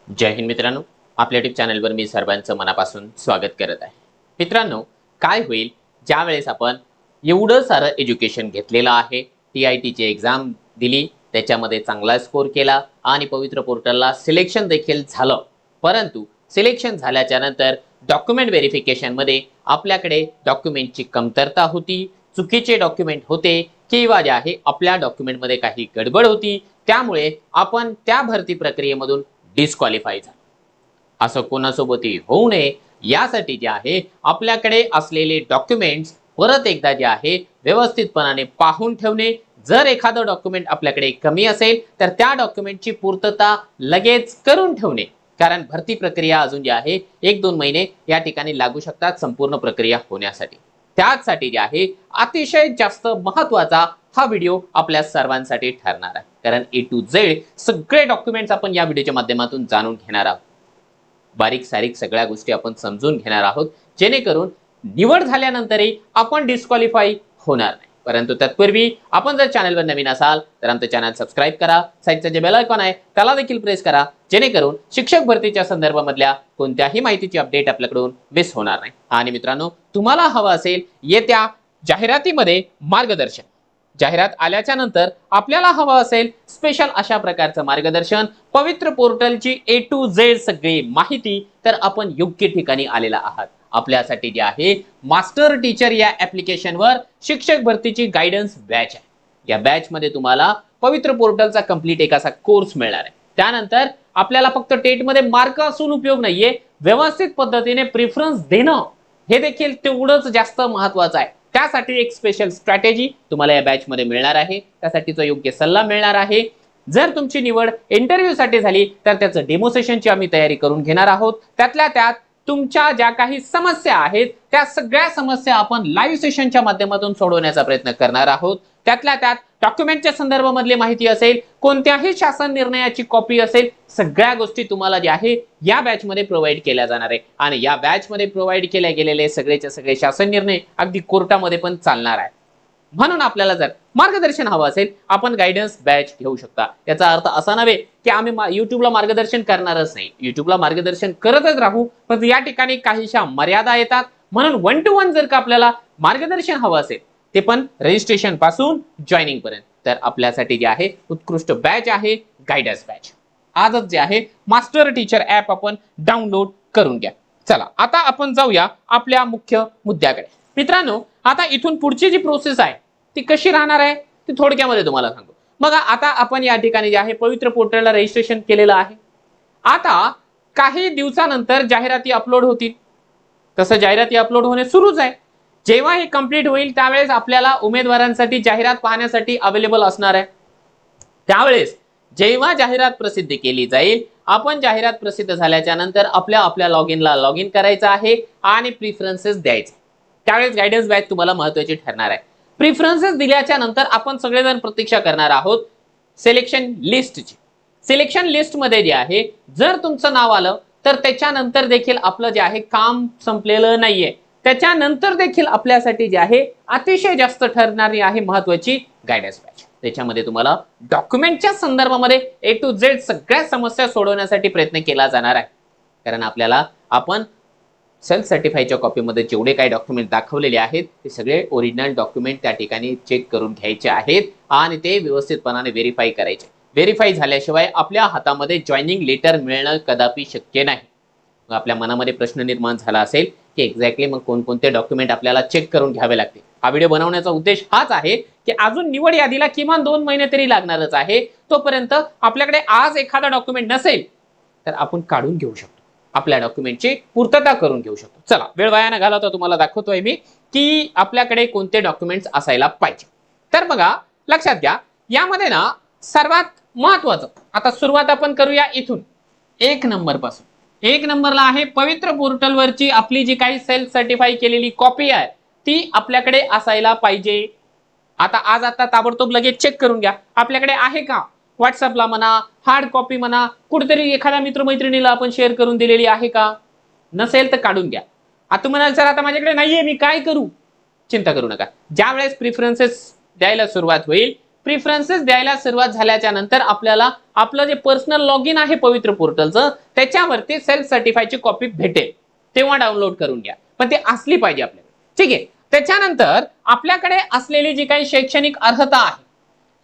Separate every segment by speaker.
Speaker 1: जय हिंद मित्रांनो, आपल्या यूट्यूब चॅनलवर मी सर्वांचं मनापासून स्वागत करत आहे. मित्रांनो, काय होईल ज्या वेळेस आपण एवढं सारं एज्युकेशन घेतलेलं आहे, TITची एक्झाम दिली, त्याच्यामध्ये चांगला स्कोर केला आणि पवित्र पोर्टलला सिलेक्शन देखील झालं. परंतु सिलेक्शन झाल्याच्या नंतर डॉक्युमेंट व्हेरिफिकेशनमध्ये आपल्याकडे डॉक्युमेंटची कमतरता होती, चुकीचे डॉक्युमेंट होते किंवा जे आहे आपल्या डॉक्युमेंटमध्ये काही गडबड होती. त्यामुळे आपण त्या भरती प्रक्रियेमधून डिस्क्वालिफाय झालं. असं कोणासोबतही होऊ नये यासाठी जे आहे आपल्याकडे असलेले डॉक्युमेंट्स परत एकदा जे आहे व्यवस्थितपणाने पाहून ठेवणे. जर एखादं डॉक्युमेंट आपल्याकडे कमी असेल तर त्या डॉक्युमेंटची पूर्तता लगेच करून ठेवणे. कारण भरती प्रक्रिया अजून जी आहे 1-2 महिने या ठिकाणी लागू शकतात संपूर्ण प्रक्रिया होण्यासाठी. त्याचसाठी जे आहे अतिशय जास्त महत्त्वाचा हा व्हिडिओ आपल्या सर्वांसाठी ठरणार आहे. कारण A to Z सगळे डॉक्युमेंट्स आपण या व्हिडिओच्या माध्यमातून जाणून घेणार आहोत. बारीक सारीक सगळ्या गोष्टी आपण समजून घेणार आहोत, जेणेकरून निवड झाल्यानंतरही आपण डिस्क्वालिफाय होणार नाही. परंतु तत्पूर्वी आपण जर चॅनलवर नवीन असाल तर आमचं चॅनल सबस्क्राईब करा. साईडचं जे बेल आयकॉन आहे त्याला देखील प्रेस करा, जेणेकरून शिक्षक भरतीच्या संदर्भामधल्या कोणत्याही माहितीची अपडेट आपल्याकडून मिस होणार नाही. आणि मित्रांनो, तुम्हाला हवं असेल येत्या जाहिरातीमध्ये मार्गदर्शन, जाहिरात आल्याच्या नंतर आपल्याला हवं असेल स्पेशल अशा प्रकारचं मार्गदर्शन, पवित्र पोर्टलची A to Z सगळी माहिती, तर आपण योग्य ठिकाणी आलेला आहात. आपल्यासाठी जे आहे मास्टर टीचर या ऍप्लिकेशनवर शिक्षक भरतीची गायडन्स बॅच आहे. या बॅच मध्ये तुम्हाला पवित्र पोर्टलचा कंप्लीट एक असा कोर्स मिळणार आहे. त्यानंतर आपल्याला फक्त टेट मध्ये मार्क असून उपयोग नाहीये, व्यवस्थित पद्धतीने प्रेफरन्स देणं हे देखील तेवढंच जास्त महत्वाचं आहे. त्यासाठी एक स्पेशल स्ट्रॅटेजी तुम्हाला या बॅच मध्ये मिळणार आहे, त्यासाठीचा योग्य सल्ला मिळणार आहे. जर तुमची निवड इंटरव्ह्यू साठी झाली तर त्याचं डेमो सेशनची आम्ही तयारी करून घेणार आहोत. त्यातल्या त्यात तुमच्या ज्या काही समस्या आहेत त्या सगळ्या समस्या आपण लाईव्ह सेशनच्या माध्यमातून सोडवण्याचा प्रयत्न करणार आहोत. त्यातल्या त्यात डॉक्युमेंटच्या संदर्भामधली माहिती असेल, कोणत्याही शासन निर्णयाची कॉपी असेल, सगळ्या गोष्टी तुम्हाला जे आहे या बॅच मध्ये प्रोव्हाइड केल्या जाणार आहे. आणि या बॅच मध्ये प्रोव्हाइड केले गेलेले सगळेचे सगळे शासन निर्णय अगदी कोर्टामध्ये पण चालणार आहे. म्हणून आपल्याला जर मार्गदर्शन हवं असेल आपण गायडन्स बॅच घेऊ शकता. याचा अर्थ असा नव्हे की आम्ही युट्यूबला मार्गदर्शन करणारच नाही, युट्यूबला मार्गदर्शन करतच राहू, पण या ठिकाणी काहीशा मर्यादा येतात. म्हणून 1 to 1 जर का आपल्याला मार्गदर्शन हवं असेल, ते पण रजिस्ट्रेशन पासून जॉईनिंग पर्यंत, तर आपल्यासाठी जे आहे उत्कृष्ट बॅच आहे गायडन्स बॅच. आजच जे आहे मास्टर टीचर ऍप आपण डाउनलोड करून घ्या. चला आता आपण जाऊया आपल्या मुख्य मुद्द्याकडे. मित्रांनो, आता इथून पुढची जी प्रोसेस आहे ती कशी राहणार आहे ती थोडक्यामध्ये तुम्हाला सांगतो. बघा, आता आपण या ठिकाणी जे आहे पवित्र पोर्टलला रजिस्ट्रेशन केलेलं आहे. आता काही दिवसानंतर जाहिराती अपलोड होतील. तसं जाहिराती अपलोड होणे सुरूच आहे. जेव्हा हे कंप्लीट होईल त्यावेळेस आपल्याला उमेदवारांसाठी जाहिरात पाहण्यासाठी अवेलेबल असणार आहे. त्यावेळेस जेव्हा जाहिरात प्रसिद्ध केली जाईल, आपण जाहिरात प्रसिद्ध झाल्याच्या नंतर आपल्या लॉगिनला लॉग इन करायचं आहे आणि प्रिफरन्सेस द्यायचे. त्यावेळेस गायडन्स बॅच तुम्हाला महत्त्वाची ठरणार आहे. प्रिफरन्सेस दिल्याच्या नंतर आपण सगळेजण प्रतीक्षा करणार आहोत सिलेक्शन लिस्टची. सिलेक्शन लिस्ट मध्ये जे आहे जर तुमचं नाव आलं तर त्याच्यानंतर देखील आपलं जे आहे काम संपलेलं नाहीये. त्याच्यानंतर देखील आपल्यासाठी जे आहे अतिशय जास्त ठरणारी आहे महत्त्वाची गायडन्स बॅच. त्याच्यामध्ये तुम्हाला डॉक्युमेंटच्या संदर्भामध्ये A to Z सगळ्या समस्या सोडवण्यासाठी प्रयत्न केला जाणार आहे. कारण आपल्याला आपण सेल्फ सर्टिफाईच्या कॉपीमध्ये जेवढे काही डॉक्युमेंट दाखवलेले आहेत ते सगळे ओरिजिनल डॉक्युमेंट त्या ठिकाणी चेक करून घ्यायचे आहेत आणि ते व्यवस्थितपणाने व्हेरीफाय करायचे. व्हेरीफाय झाल्याशिवाय आपल्या हातामध्ये जॉईनिंग लेटर मिळणं कदापि शक्य नाही. मग आपल्या मनामध्ये प्रश्न निर्माण झाला असेल की एक्झॅक्टली मग कोणकोणते डॉक्युमेंट आपल्याला चेक करून घ्यावे लागते. हा व्हिडिओ बनवण्याचा उद्देश हाच आहे की अजून निवड यादीला किमान 2 महिने तरी लागणारच आहे. तोपर्यंत आपल्याकडे आज एखादा डॉक्युमेंट नसेल तर आपण काढून घेऊ शकतो, आपल्या डॉक्युमेंटची पूर्तता करून घेऊ शकतो. चला, वेळ वाया न घालवता तुम्हाला दाखवतोय मी की आपल्याकडे कोणते डॉक्युमेंट्स असायला पाहिजे. तर बघा, लक्षात घ्या, यामध्ये ना सर्वात महत्वाचं, आता सुरुवात आपण करूया इथून 1 नंबर पासून. 1 नंबरला आहे पवित्र पोर्टलवरची आपली जी काही सेल्फ सर्टिफाई केलेली कॉपी आहे ती आपल्याकडे असायला पाहिजे. आता ताबडतोब लगेच चेक करून घ्या आपल्याकडे आहे का. व्हॉट्सअपला म्हणा, हार्ड कॉपी म्हणा, कुठेतरी एखाद्या मित्रमैत्रिणीला आपण शेअर करून दिलेली आहे का. नसेल तर काढून घ्या. आता म्हणाल सर आता माझ्याकडे नाहीये, मी काय करू. चिंता करू नका. ज्या वेळेस प्रिफरन्सेस द्यायला सुरुवात होईल प्रिफरन्सेस द्यायला सुरुवात झाल्याच्या नंतर आपल्याला आपलं जे पर्सनल लॉग इन आहे पवित्र पोर्टलचं त्याच्यावरती सेल्फ सर्टिफायची कॉपी भेटेल, तेव्हा डाउनलोड करून घ्या, पण ते असली पाहिजे आपल्याकडे. ठीक आहे. त्याच्यानंतर आपल्याकडे असलेली जी काही शैक्षणिक अर्हता आहे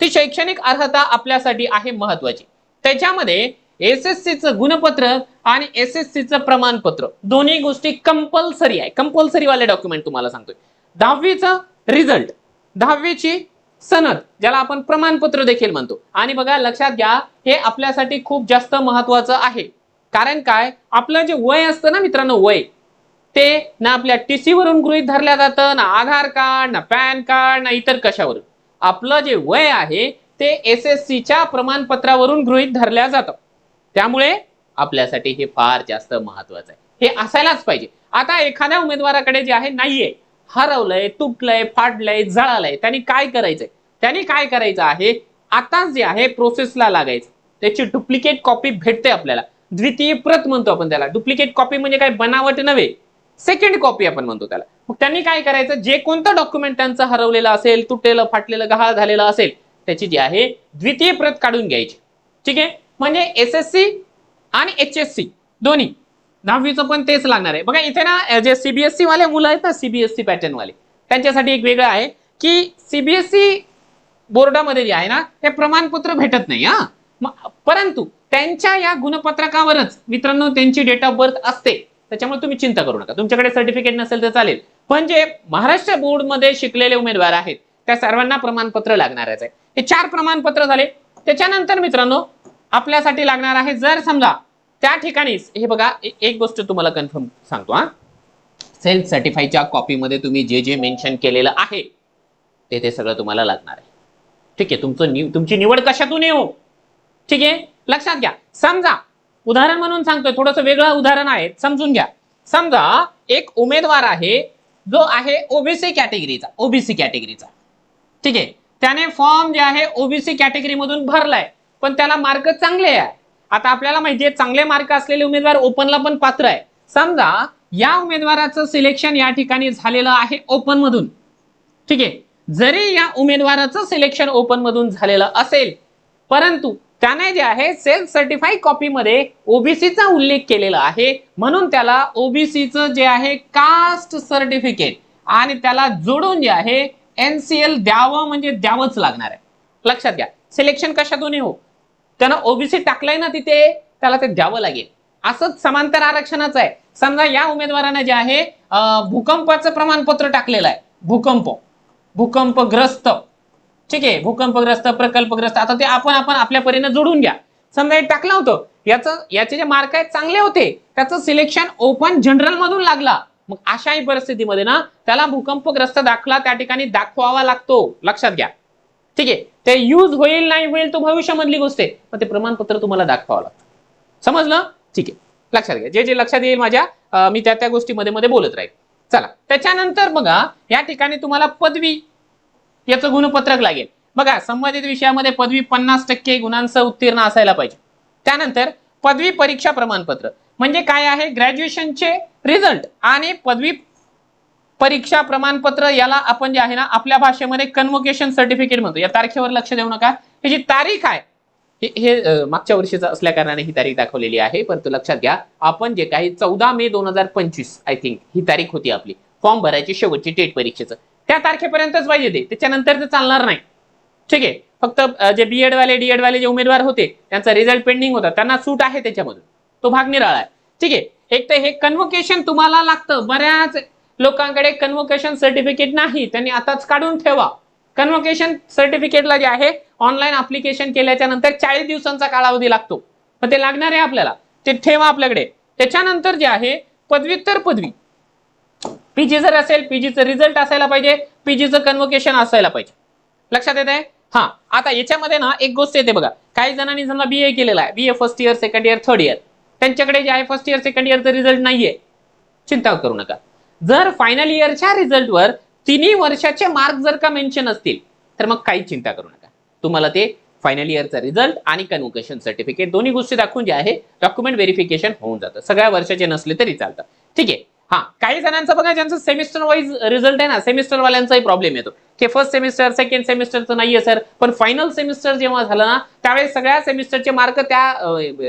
Speaker 1: ती शैक्षणिक अर्हता आपल्यासाठी आहे महत्वाची. त्याच्यामध्ये एसएससीचं गुणपत्र आणि एसएससीचं प्रमाणपत्र दोन्ही गोष्टी कंपल्सरी आहे. कंपल्सरी वाले डॉक्युमेंट तुम्हाला सांगतोय. 10वीचं रिझल्ट, 10वीची सनद ज्याला आपण प्रमाणपत्र देखील म्हणतो. आणि बघा लक्षात घ्या हे आपल्यासाठी खूप जास्त महत्वाचं आहे. कारण काय, आपलं जे वय असतं ना मित्रांनो, वय ते ना आपल्या टीसी वरून गृहीत धरल्या जातं, ना आधार कार्ड, ना पॅन कार्ड, ना इतर कशावरून. आपलं जे वय आहे ते एसएससीच्या प्रमाणपत्रावरून गृहीत धरल्या जातं. त्यामुळे आपल्यासाठी हे फार जास्त महत्वाचं आहे, हे असायलाच पाहिजे. आता एखाद्या उमेदवाराकडे जे आहे नाहीये, हरवलंय, तुटलंय, फाडलंय, जळालंय, त्यांनी काय करायचंय, त्यांनी काय करायचं आहे, आताच जे आहे प्रोसेसला लागायचं. त्याची डुप्लिकेट कॉपी भेटते आपल्याला, द्वितीय प्रत म्हणतो आपण त्याला. डुप्लिकेट कॉपी म्हणजे काय, बनावट नव्हे, सेकंड कॉपी आपण म्हणतो त्याला. मग त्यांनी काय करायचं, जे कोणतं डॉक्युमेंट त्यांचं हरवलेलं असेल, तुटलेलं, फाटलेलं, गहाळ झालेलं असेल, त्याची जी आहे द्वितीय प्रत काढून घ्यायची. ठीक आहे. म्हणजे एसएससी आणि एचएससी दोन्ही, 10वीचं पण तेच लागणार आहे. बघा इथे ना जे सीबीएसई वाले मुलं आहेत ना, सीबीएसई पॅटर्न वाले, त्यांच्यासाठी एक वेगळं आहे की सीबीएसई बोर्डामध्ये जे आहे ना ते प्रमाणपत्र भेटत नाही. परंतु त्यांच्या या गुणपत्रकावरच मित्रांनो त्यांची डेट ऑफ बर्थ असते. त्याच्यामुळे तुम्ही चिंता करू नका, तुमच्याकडे सर्टिफिकेट नसेल तर चालेल. पण जे महाराष्ट्र बोर्ड मध्ये शिकलेले उमेदवार आहेत त्या सर्वांना प्रमाणपत्र लागणारच आहे. हे 4 प्रमाणपत्र झाले. त्याच्यानंतर मित्रांनो आपल्यासाठी लागणार आहे, जर समजा त्या ठिकाणीच हे बघा एक गोष्ट तुम्हाला कन्फर्म सांगतो, सेल्फ सर्टिफाईच्या कॉपीमध्ये तुम्ही जे जे मेन्शन केलेलं आहे ते सगळं तुम्हाला लागणार आहे. ठीक आहे. तुमची निवड कशातून हो. ठीक आहे, लक्षात घ्या. समजा उदाहरण म्हणून सांगतोय, थोडंसं वेगळं उदाहरण आहे, समजून घ्या. समजा एक उमेदवार आहे जो आहे ओबीसी कॅटेगरीचा, ओबीसी कॅटेगरीचा. ठीक आहे. त्याने फॉर्म जे आहे ओबीसी कॅटेगरी मधून भरलाय, पण त्याला मार्क चांगले आहे. आता आपल्याला माहितीये चांगले मार्क असलेले उमेदवार ओपनला पण पात्र आहे. समजा या उमेदवाराचं सिलेक्शन या ठिकाणी झालेलं आहे ओपन मधून. ठीक आहे. जरी या उमेदवाराचं सिलेक्शन ओपन मधून झालेलं असेल, परंतु त्याने जे आहे सेल्फ सर्टिफाईड कॉपीमध्ये ओबीसीचा उल्लेख केलेला आहे, म्हणून त्याला ओबीसीचं जे आहे कास्ट सर्टिफिकेट आणि त्याला जोडून जे आहे एनसीएल द्यावं, म्हणजे द्यावंच लागणार आहे. लक्षात घ्या. सिलेक्शन कशातून हो, त्यानं ओबीसी टाकलंय ना तिथे, त्याला ते द्यावं लागेल. असंच समांतर आरक्षणाचं आहे. समजा या उमेदवाराने जे आहे भूकंपाचं प्रमाणपत्र टाकलेलं आहे, भूकंपग्रस्त. ठीक आहे, भूकंपग्रस्त, प्रकल्पग्रस्त. आता ते आपण आपल्या परीने जोडून घ्या. समजा हे टाकलं होतं, याचे जे मार्क आहेत चांगले होते, त्याचं सिलेक्शन ओपन जनरल मधून लागला, मग अशाही परिस्थितीमध्ये ना त्याला भूकंपग्रस्त दाखला त्या ठिकाणी दाखवावा लागतो. लक्षात घ्या. ठीक आहे. ते यूज होईल नाही होईल तो भविष्यामधली गोष्ट आहे, पण ते प्रमाणपत्र तुम्हाला दाखवावं लागतं. समजलं? ठीक आहे, लक्षात घ्या. जे जे लक्षात येईल माझ्या मी त्या गोष्टीमध्ये मध्ये बोलत राहील. चला, त्याच्यानंतर बघा या ठिकाणी तुम्हाला पदवी याचं गुणपत्रक लागेल. बघा संबंधित विषयामध्ये पदवी 50% गुणांसह उत्तीर्ण असायला पाहिजे. त्यानंतर पदवी परीक्षा प्रमाणपत्र म्हणजे काय आहे, ग्रॅज्युएशनचे रिझल्ट आणि पदवी परीक्षा प्रमाणपत्र, याला आपण जे आहे ना आपल्या भाषेमध्ये कन्व्होकेशन सर्टिफिकेट म्हणतो. या तारखेवर लक्ष देऊ नका, ही जी तारीख आहे हे मागच्या वर्षीचं असल्या कारणाने ही तारीख दाखवलेली आहे, परंतु लक्षात घ्या आपण जे काही 14 मे 2025 आय थिंक ही तारीख होती आपली फॉर्म भरायची शेवटची टेट परीक्षेचं, त्या तारखेपर्यंतच पाहिजे ते, त्याच्यानंतर ते चालणार नाही. ठीक आहे. फक्त जे बीएड वाले डीएड वाले जे उमेदवार होते त्यांचा रिझल्ट पेंडिंग होता, त्यांना सूट आहे त्याच्यामधून, तो भाग निराळा आहे. ठीक आहे. एक तर हे कन्व्होकेशन तुम्हाला लागतं. बऱ्याच लोकांकडे कन्व्होकेशन सर्टिफिकेट नाही, त्यांनी आताच काढून ठेवा. कन्व्होकेशन सर्टिफिकेटला जे आहे ऑनलाईन अप्लिकेशन केल्याच्या नंतर 40 दिवसांचा कालावधी लागतो, पण ते लागणार आहे आपल्याला, ते ठेवा आपल्याकडे. त्याच्यानंतर जे आहे पदव्युत्तर पदवी, पीजी जर असेल पीजीचं रिझल्ट असायला पाहिजे, पीजीचं कन्व्होकेशन असायला पाहिजे. लक्षात येत आहे? हा. आता याच्यामध्ये ना एक गोष्ट येते बघा, काही जणांनी समजा बीए केलेला आहे, BA first year, second year, third year, त्यांच्याकडे जे आहे फर्स्ट इयर सेकंड इयरचा रिझल्ट नाहीये, चिंता करू नका. जर फायनल इयरच्या रिझल्टवर 3 वर्षाचे मार्क जर का मेन्शन असतील तर मग काही चिंता करू नका, तुम्हाला ते फायनल इयरचा रिझल्ट आणि कन्व्होकेशन सर्टिफिकेट दोन्ही गोष्टी दाखवून जे आहे डॉक्युमेंट व्हेरिफिकेशन होऊन जातं. सगळ्या वर्षाचे नसले तरी चालतं. ठीक आहे. हा, काही जणांचं बघा ज्यांचं सेमिस्टर वाईज रिझल्ट आहे ना, सेमिस्टर वाल्यांचाही प्रॉब्लेम येतो. की फर्स्ट सेमिस्टर सेकंड सेमिस्टरचं नाहीये सर, पण फायनल सेमिस्टर जेव्हा झालं ना त्यावेळेस सगळ्या सेमिस्टरचे मार्क त्या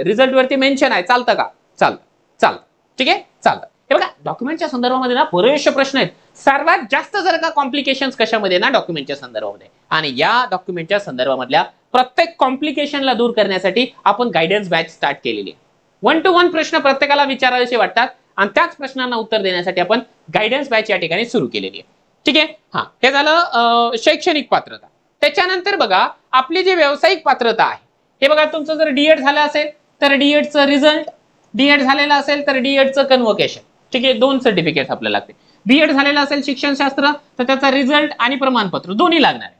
Speaker 1: रिझल्ट वरती मेन्शन आहे, चालतं का? चालतं, चालतं, ठीक आहे, चालतं. हे बघा डॉक्युमेंटच्या संदर्भामध्ये ना बरेचसे प्रश्न आहेत. सर्वात जास्त जर का कॉम्प्लिकेशन्स कशामध्ये ना डॉक्युमेंटच्या संदर्भामध्ये, आणि या डॉक्युमेंटच्या संदर्भामधल्या प्रत्येक कॉम्प्लिकेशनला दूर करण्यासाठी आपण गायडन्स बॅच स्टार्ट केलेली आहे. 1 to 1 प्रश्न प्रत्येकाला विचारायचे वाटतात आणि त्याच प्रश्नांना उत्तर देण्यासाठी आपण गायडन्स बॅच या ठिकाणी सुरू केलेली आहे. ठीक आहे, हा हे झालं शैक्षणिक पात्रता. त्याच्यानंतर बघा आपली जी व्यावसायिक पात्रता आहे, हे बघा तुमचं जर डीएड झालं असेल तर डीएडचं रिझल्ट, डीएड झालेलं असेल तर डीएडचं कन्व्होकेशन. ठीक आहे, 2 सर्टिफिकेट आपल्याला लागते. बीएड झालेलं असेल शिक्षणशास्त्र तर त्याचा रिझल्ट आणि प्रमाणपत्र दोन्ही लागणार आहे.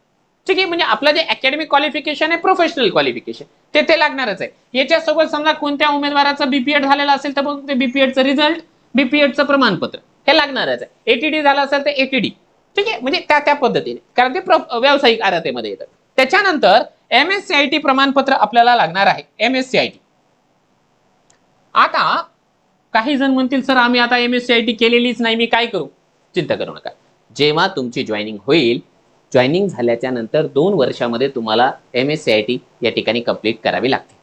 Speaker 1: ठीक आहे, म्हणजे आपलं जे अकॅडमिक क्वालिफिकेशन आहे प्रोफेशनल क्वालिफिकेशन ते लागणारच आहे. याच्यासोबत समजा कोणत्या उमेदवाराचं बीपीएड झालेलं असेल तर मग ते बीपीएडचं रिझल्ट, बीपीएडचं प्रमाणपत्र हे लागणारच आहे. एटीडी झालं असेल तर एटीडी. ठीक आहे, म्हणजे त्या पद्धतीने, कारण ते व्यावसायिक अर्हतेमध्ये येतं. त्याच्यानंतर एमएससीआयटी प्रमाणपत्र आपल्याला लागणार आहे. एमएससीआयटी, आता काही जण म्हणतील सर आम्ही आता एमएससीआयटी केलेलीच नाही, मी काय करू? चिंता करू नका. जेव्हा तुमची जॉईनिंग होईल, जॉईनिंग झाल्याच्या नंतर 2 वर्षामध्ये तुम्हाला एमएससीआयटी या ठिकाणी कंप्लीट करावी लागते.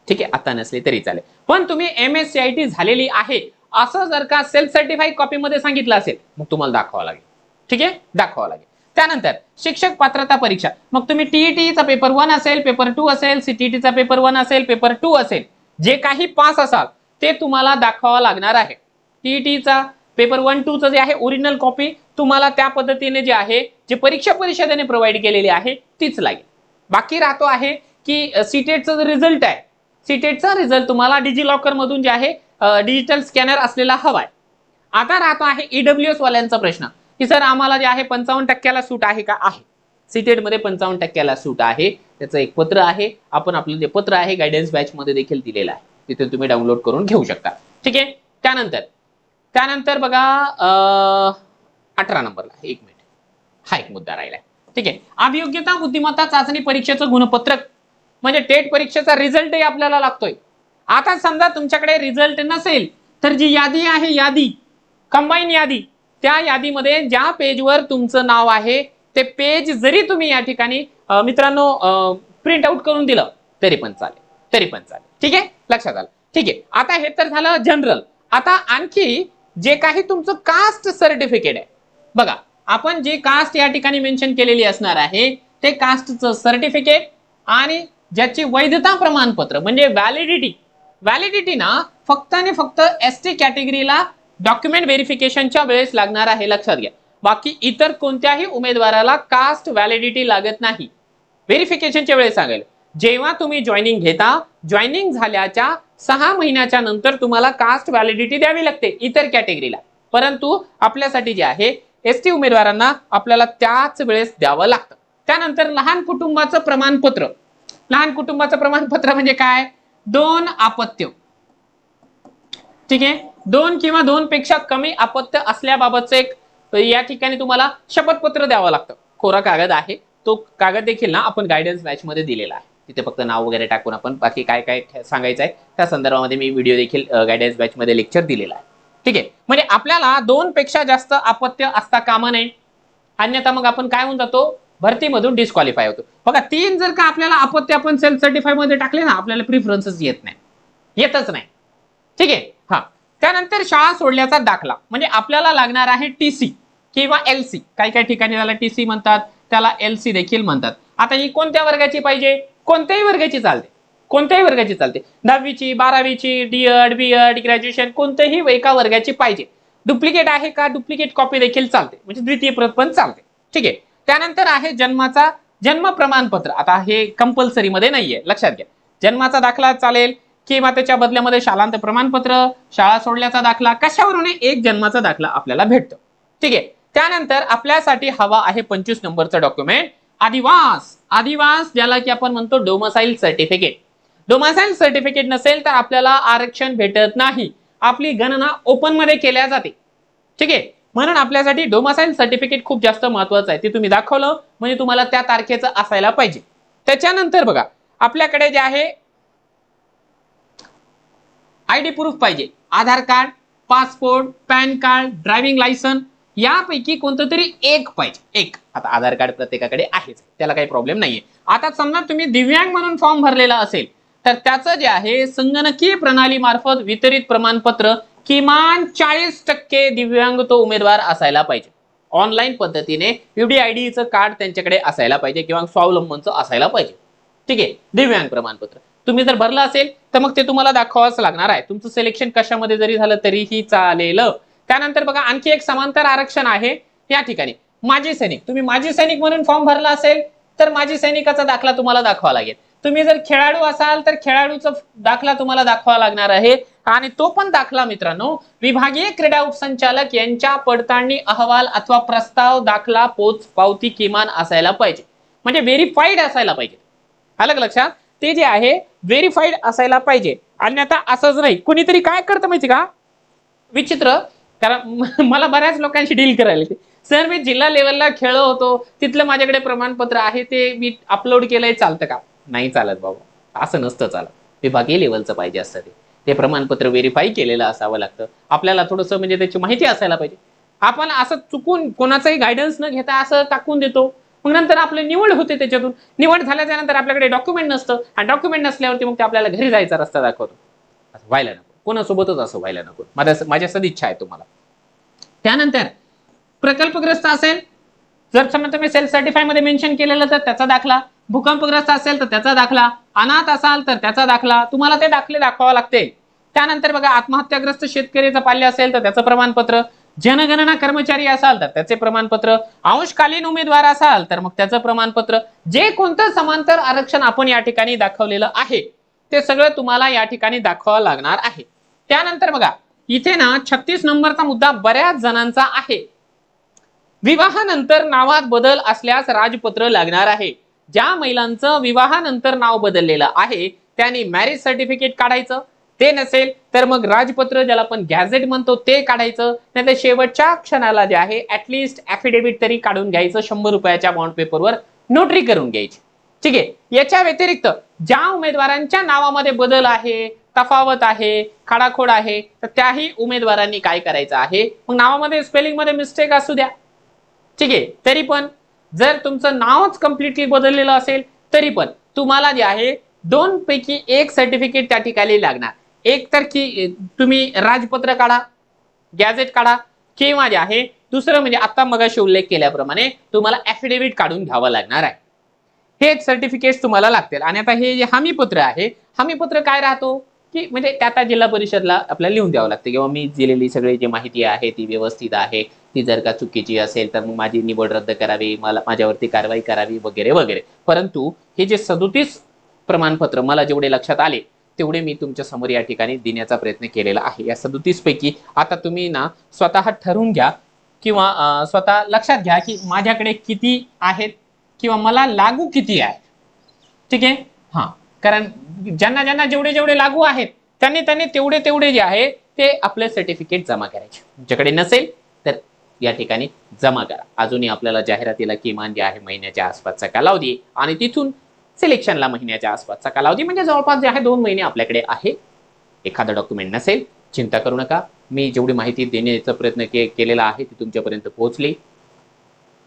Speaker 1: ठीक आहे, आता नसली तरी चालेल, पण तुम्ही एमएससीआयटी झालेली आहे असं जर का सेल्फ सर्टिफाईड कॉपीमध्ये सांगितलं असेल मग तुम्हाला दाखवावं लागेल. ठीक आहे, दाखवावं लागेल. त्यानंतर शिक्षक पात्रता परीक्षा, मग तुम्ही टीईटीचा पेपर 1 असेल, पेपर 2 असेल, सीटीटीचा पेपर 1 असेल, पेपर 2 असेल, जे काही पास असाल ते तुम्हाला दाखवावं लागणार आहे. टीईटीचा पेपर 1, 2 जे आहे ओरिजिनल कॉपी तुम्हाला त्या पद्धतीने जे आहे जे परीक्षा परिषदेने प्रोव्हाइड केलेली आहे तीच लागेल. बाकी राहतो आहे की सीटेटचा रिझल्ट आहे, सीटेटचा रिझल्ट तुम्हाला डिजी लॉकर मधून जे आहे डिजिटल स्कॅनर असलेला हवाय. आता राहतो आहे ईडब्ल्यूएस वाल्यांचा प्रश्न की सर आम्हाला जे आहे 55% सूट आहे का? आहे, सीटेट मध्ये 55% सूट आहे. त्याचं एक पत्र आहे, आपण आपलं जे पत्र आहे गायडन्स बॅच मध्ये देखील दिलेलं आहे, तिथे तुम्ही डाउनलोड करून घेऊ शकता. ठीक आहे, त्यानंतर बघा 18 नंबरला 1 मिनिट हा एक मुद्दा राहिलाय. ठीक आहे, अभियोग्यता बुद्धिमत्ता चाचणी परीक्षेचं गुणपत्रक म्हणजे टेट परीक्षेचा रिझल्टही आपल्याला लागतोय. आता समजा तुमच्याकडे रिझल्ट नसेल तर जी यादी आहे, यादी कंबाईन यादी, त्या यादीमध्ये ज्या पेजवर तुमचं नाव आहे ते पेज जरी तुम्ही या ठिकाणी मित्रांनो प्रिंट आउट करून दिलं तरी पण चालेल, ठीक आहे, लक्षात आलं. ठीक आहे, आता हे तर झालं जनरल. आता आणखी जे काही तुमचं कास्ट सर्टिफिकेट आहे बघा, आपण जे कास्ट या ठिकाणी मेन्शन केलेली असणार आहे ते कास्टचं सर्टिफिकेट आणि ज्याची वैधता प्रमाणपत्र म्हणजे व्हॅलिडिटी ना फक्त आणि फक्त एसटी कॅटेगरीला डॉक्युमेंट व्हेरिफिकेशनच्या वेळेस लागणार आहे, लक्षात घ्या. बाकी इतर कोणत्याही उमेदवाराला कास्ट व्हॅलिडिटी लागत नाही. व्हेरिफिकेशनच्या वेळेस सांगेल, जेव्हा तुम्ही जॉईनिंग घेता, जॉईनिंग झाल्याच्या 6 महिन्याच्या नंतर तुम्हाला कास्ट व्हॅलिडिटी द्यावी लागते इतर कॅटेगरीला, परंतु आपल्यासाठी जे आहे एसटी उमेदवारांना आपल्याला त्याच वेळेस द्यावं लागतं. त्यानंतर लहान कुटुंबाचं प्रमाणपत्र. लहान कुटुंबाचं प्रमाणपत्र म्हणजे काय? 2 अपत्य. ठीक आहे, 2 किंवा 2 पेक्षा कमी अपत्य असल्याबाबतचं एक या ठिकाणी तुम्हाला शपथपत्र द्यावं लागतं. कोरा कागद आहे, तो कागद देखील ना आपण गायडन्स बॅच मध्ये दिलेला आहे. तिथे फक्त नाव वगैरे टाकून आपण बाकी काय काय सांगायचं आहे त्या संदर्भामध्ये मी व्हिडिओ देखील गायडन्स बॅच मध्ये लेक्चर दिलेला आहे. ठीक आहे, म्हणजे आपल्याला 2 पेक्षा जास्त अपत्य असता कामा नये, अन्यथा मग आपण काय होऊन जातो, भरतीमधून डिस्क्वालिफाय होतो. बघा 3 जर का आपल्याला अपत्य आपण सेल्फ सर्टिफाय मध्ये टाकले ना, आपल्याला प्रिफरन्सच येतच नाही. ठीक आहे, हा. त्यानंतर शाळा सोडल्याचा दाखला म्हणजे आपल्याला लागणार आहे टीसी किंवा एलसी. काही ठिकाणी त्याला टीसी म्हणतात, त्याला एलसी देखील म्हणतात. आता ही कोणत्या वर्गाची पाहिजे? कोणत्याही वर्गाची चालते, कोणत्याही वर्गाची चालते. 10वीची, 12वीची, डीएड, बीएड, ग्रॅज्युएशन कोणत्याही एका वर्गाची पाहिजे. डुप्लिकेट आहे का? डुप्लिकेट कॉपी देखील चालते, म्हणजे द्वितीय प्रत पण चालते. ठीक आहे, त्यानंतर आहे जन्माचा जन्म प्रमाणपत्र. आता हे कंपल्सरी मध्ये नाहीये, लक्षात घ्या. जन्माचा दाखला चालेल किंवा त्याच्या बदल्यामध्ये शालांत प्रमाणपत्र, शाळा सोडल्याचा दाखला, कशावरून एक जन्माचा दाखला आपल्याला भेटतो. ठीक आहे, त्यानंतर आपल्यासाठी हवा आहे 25 नंबरचा डॉक्युमेंट आदिवास ज्याला की आपण म्हणतो डोमसाईल सर्टिफिकेट. डोमसाईल सर्टिफिकेट नसेल तर आपल्याला आरक्षण भेटत नाही, आपली गणना ओपन मध्ये केल्या जाते. ठीक आहे, म्हणून आपल्यासाठी डोमसाईल सर्टिफिकेट खूप जास्त महत्वाचं आहे. ते तुम्ही दाखवलं म्हणजे तुम्हाला त्या तारखेचं असायला पाहिजे. त्याच्यानंतर बघा आपल्याकडे जे आहे आयडी प्रूफ पाहिजे. Aadhaar card, passport, PAN card, driving licence यापैकी कोणतं तरी एक पाहिजे, एक. आता आधार कार्ड प्रत्येकाकडे आहेच, त्याला काही प्रॉब्लेम नाहीये. आता समजा तुम्ही दिव्यांग म्हणून फॉर्म भरलेला असेल तर त्याचं जे आहे संगणकीय प्रणाली मार्फत वितरित प्रमाणपत्र किमान 40% दिव्यांग तो उमेदवार असायला पाहिजे. ऑनलाईन पद्धतीने UDIDचं कार्ड त्यांच्याकडे असायला पाहिजे किंवा स्वावलंबनचं असायला पाहिजे. ठीक आहे, दिव्यांग प्रमाणपत्र तुम्ही जर भरलं असेल तर मग ते तुम्हाला दाखवावंच लागणार आहे. तुमचं सिलेक्शन कशामध्ये जरी झालं तरीही चालेल. त्यानंतर बघा आणखी एक समांतर आरक्षण आहे या ठिकाणी. माजी सैनिक, तुम्ही माजी सैनिक म्हणून फॉर्म भरला असेल तर माजी सैनिकाचा दाखला तुम्हाला दाखवावा लागेल. तुम्ही जर खेळाडू असाल तर खेळाडूचा दाखला तुम्हाला दाखवावा लागणार आहे. आणि तो पण दाखला मित्रांनो विभागीय क्रीडा उपसंचालक यांच्या पडताळणी अहवाल अथवा प्रस्ताव दाखला पोच पावती किमान असायला पाहिजे, म्हणजे व्हेरीफाईड असायला पाहिजे. आलं का लक्षात? ते जे आहे व्हेरीफाईड असायला पाहिजे. अन्यथा असंच नाही. कोणीतरी काय करतं माहिती का, विचित्र. कारण मला बऱ्याच लोकांशी डील करायला, सर मी जिल्हा लेवलला खेळलो होतो, तिथलं माझ्याकडे प्रमाणपत्र आहे, ते मी अपलोड केलंय, चालतं का? नाही चालत बाबा, असं नसतं चालत. विभागीय लेवलचं पाहिजे असतं ते प्रमाणपत्र व्हेरीफाई केलेलं असावं लागतं. आपल्याला थोडंसं म्हणजे त्याची माहिती असायला पाहिजे. आपण असं चुकून कोणाचाही गायडन्स न घेता असं टाकून देतो, मग नंतर आपली निवड होते. त्याच्यातून निवड झाल्याच्या नंतर आपल्याकडे डॉक्युमेंट नसतं आणि डॉक्युमेंट नसल्यावरती मग ते आपल्याला घरी जायचा रस्ता दाखवतो. असं व्हायला नको, कोणासोबतच असं व्हायला नको. माझ्या सदिच्छा आहे तुम्हाला. त्यानंतर प्रकल्पग्रस्त असेल, जर समजा तुम्ही सेल्फ सर्टिफाय मध्ये मेन्शन केलेलं तर त्याचा दाखला, भूकंपग्रस्त असेल तर त्याचा दाखला, अनाथ असाल तर त्याचा दाखला, तुम्हाला ते दाखले दाखवावे लागते. त्यानंतर बघा आत्महत्याग्रस्त शेतकरीचा पाल्य असेल तर त्याचं प्रमाणपत्र, जनगणना कर्मचारी असाल तर त्याचे प्रमाणपत्र, अंशकालीन उमेदवार असाल तर मग त्याचं प्रमाणपत्र, जे कोणतं समांतर आरक्षण आपण या ठिकाणी दाखवलेलं आहे ते सगळं तुम्हाला या ठिकाणी दाखवावं लागणार आहे. त्यानंतर बघा इथे ना 36 नंबरचा मुद्दा बऱ्याच जणांचा आहे. विवाहानंतर नावात बदल असल्यास राजपत्र लागणार आहे. ज्या महिलांचं विवाहानंतर नाव बदललेलं आहे त्यांनी मॅरेज सर्टिफिकेट काढायचं. ते नसेल तर मग राजपत्र, ज्याला आपण गॅझेट म्हणतो, ते काढायचं. त्यानंतर शेवटच्या क्षणाला जे आहे ऍटलिस्ट ऍफिडेव्हिट तरी काढून घ्यायचं, 100 रुपयाच्या बॉन्ड पेपरवर नोटरी करून घ्यायची. ठीक आहे. याच्या व्यतिरिक्त ज्या उमेदवारांच्या नावामध्ये बदल आहे, तफावत आहे, खाडाखोड आहे, तर त्याही उमेदवारांनी काय करायचं आहे, मग नावामध्ये स्पेलिंग मध्ये मिस्टेक असू द्या, ठीक आहे, तरी पण जर तुमचं नावच कम्प्लिटली बदललेलं असेल तरी पण तुम्हाला जे आहे 2 पैकी 1 सर्टिफिकेट त्या ठिकाणी लागणार. एक तर की तुम्ही राजपत्र काढा, गॅझेट काढा, किंवा जे आहे दुसरं म्हणजे आता मगाशी उल्लेख केल्याप्रमाणे तुम्हाला ऍफिडेव्हिट काढून घ्यावं लागणार आहे. हे सर्टिफिकेट्स तुम्हाला लागतील. आणि आता हे जे हमीपत्र आहे, हमीपत्र काय राहतो की म्हणजे त्या जिल्हा परिषदला आपल्याला लिहून द्यावं लागतं किंवा मी दिलेली सगळी जी माहिती आहे ती व्यवस्थित आहे, ती जर का चुकीची असेल तर मग माझी निवड रद्द करावी, मला माझ्यावरती कारवाई करावी वगैरे वगैरे. परंतु हे जे 37 प्रमाणपत्र मला जेवढे लक्षात आले तेवढे मी तुमच्या समोर या ठिकाणी देण्याचा प्रयत्न केलेला आहे. या 37 पैकी आता तुम्ही ना स्वतः ठरवून घ्या किंवा स्वतः लक्षात घ्या की माझ्याकडे किती आहेत किंवा मला लागू किती आहे. ठीक आहे. हा, कारण ज्यांना ज्यांना जेवढे जेवढे लागू आहेत त्यांनी तेवढे जे आहे ते आपले सर्टिफिकेट जमा करायचे. तुमच्याकडे नसेल तर या ठिकाणी जमा करा. अजूनही आपल्याला जाहिरातीला किमान जे आहे महिन्याच्या आसपासचा कालावधी आणि तिथून सिलेक्शनला महिन्याच्या आसपासचा कालावधी, म्हणजे जवळपास जे आहे 2 महिने आपल्याकडे आहे. एखादं डॉक्युमेंट नसेल चिंता करू नका, मी जेवढी माहिती देण्याचा प्रयत्न केलेला आहे ती तुमच्यापर्यंत पोहोचली.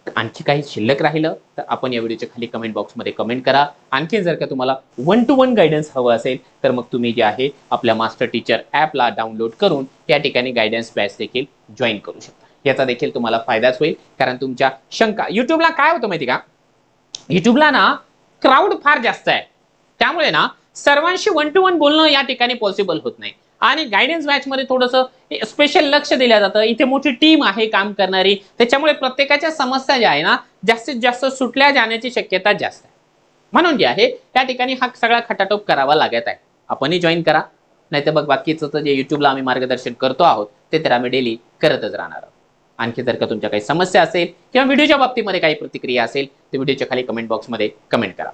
Speaker 1: आणखी काही शिल्लक राहिलं तर आपण या व्हिडिओच्या खाली कमेंट बॉक्समध्ये कमेंट करा. आणखी जर का तुम्हाला 1 to 1 गायडन्स हवं असेल तर मग तुम्ही जे आहे आपल्या मास्टर टीचर ॲपला डाउनलोड करून या ठिकाणी गायडन्स बॅच देखील जॉईन करू शकता. याचा देखील तुम्हाला फायदाच होईल. कारण तुमच्या शंका, युट्यूबला काय होतं माहिती का, युट्यूबला ना क्राऊड फार जास्त आहे, त्यामुळे ना सर्वांशी 1 to 1 बोलणं या ठिकाणी पॉसिबल होत नाही. आणि गायडन्स बॅच मध्ये थोडंसं स्पेशल लक्ष दिलं जातं. इथे मोठी टीम आहे काम करणारी, त्याच्यामुळे प्रत्येकाच्या समस्या ज्या आहे ना जास्तीत जास्त सुटल्या जाण्याची शक्यता जास्त आहे. म्हणून जे आहे त्या ठिकाणी हा सगळा खटाटोप करावा लागत आहे. आपणही जॉईन करा, नाही तर बघ बाकीचं जे युट्यूबला आम्ही मार्गदर्शन करतो आहोत ते तर आम्ही डेली करतच राहणार आहोत. आणखी जर का तुमच्या काही समस्या असेल किंवा व्हिडिओच्या बाबतीमध्ये काही प्रतिक्रिया असेल तर व्हिडिओच्या खाली कमेंट बॉक्समध्ये कमेंट करा.